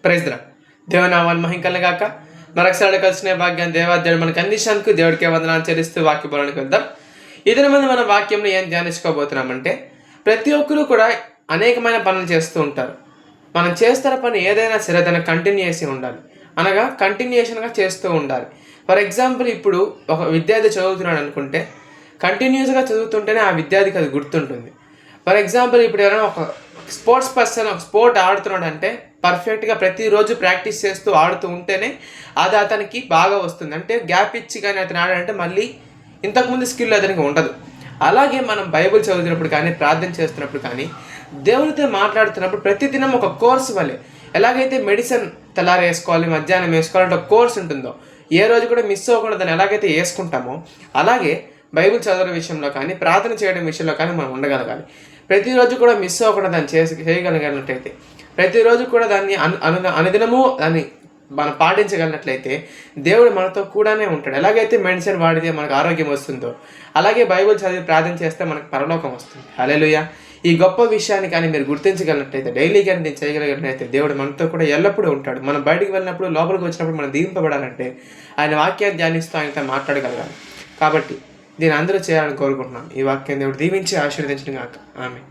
Praise రా దేవుని నామాన్ని మహిమ గాక. మరొకసారి కలిసిన భాగ్యాన్ని దేవాదేవుడు మనకు అందించినందుకు దేవుడికే వందనాలు చెల్లిస్తూ వాక్య బోధనకు వెళ్దాం. ఇదే మంది మన వాక్యంలో ఏం ధ్యానించుకోబోతున్నామంటే, ప్రతి ఒక్కరూ కూడా అనేకమైన పనులు చేస్తూ ఉంటారు. మనం చేస్తున్న పని ఏదైనా సరే దాన్ని కంటిన్యూసి ఉండాలి, అనగా కంటిన్యూషన్గా చేస్తూ ఉండాలి. ఫర్ ఎగ్జాంపుల్, ఇప్పుడు ఒక విద్యార్థి చదువుతున్నాడు అనుకుంటే కంటిన్యూస్గా చదువుతుంటేనే ఆ విద్యార్థికి అది గుర్తుంటుంది. ఫర్ ఎగ్జాంపుల్, ఇప్పుడు ఎవరైనా ఒక స్పోర్ట్స్ పర్సన్ ఒక స్పోర్ట్ ఆడుతున్నాడు అంటే పర్ఫెక్ట్గా ప్రతిరోజు ప్రాక్టీస్ చేస్తూ ఆడుతూ ఉంటేనే అది అతనికి బాగా వస్తుంది. అంటే గ్యాప్ ఇచ్చి కానీ అతను ఆడాడంటే మళ్ళీ ఇంతకుముందు స్కిల్ అతనికి ఉండదు. అలాగే మనం బైబిల్ చదువుతున్నప్పుడు కానీ, ప్రార్థన చేస్తున్నప్పుడు కానీ, దేవునితో మాట్లాడుతున్నప్పుడు ప్రతిదినం ఒక కోర్సు వల్లే, ఎలాగైతే మెడిసిన్ తెల్లారి వేసుకోవాలి, మధ్యాహ్నం వేసుకోవాలంటే ఒక కోర్స్ ఉంటుందో, ఏ రోజు కూడా మిస్ అవ్వకుండా దాన్ని ఎలాగైతే వేసుకుంటామో, అలాగే బైబిల్ చదవడం విషయంలో కానీ, ప్రార్థన చేయడం విషయంలో కానీ మనం ఉండగలగాలి. ప్రతిరోజు కూడా మిస్ అవ్వకుండా దాన్ని చేయగలిగినట్లయితే, ప్రతిరోజు కూడా దాన్ని అనుదినము దాన్ని మనం పాటించగలిగినట్లయితే దేవుడు మనతో కూడానే ఉంటాడు. ఎలాగైతే మెడిసిన్ వాడితే మనకు ఆరోగ్యం వస్తుందో, అలాగే బైబిల్ చదివి ప్రార్థన చేస్తే మనకు పరలోకం వస్తుంది. హల్లెలూయా. ఈ గొప్ప విషయాన్ని కానీ మీరు గుర్తించగలిగినట్లయితే, డైలీ కానీ నేను చేయగలిగినట్లయితే దేవుడు మనతో కూడా ఎల్లప్పుడూ ఉంటాడు. మనం బయటికి వెళ్ళినప్పుడు, లోపలికి వచ్చినప్పుడు మనం దీవింపబడాలంటే ఆయన వాక్యాన్ని ధ్యానిస్తూ ఆయనతో మాట్లాడగలగాలి. కాబట్టి దీన్ని అందరూ చేయాలని కోరుకుంటున్నాను. ఈ వాక్యాన్ని దేవుడు దీవించి ఆశీర్వదించడం గాక. ఆమేన్.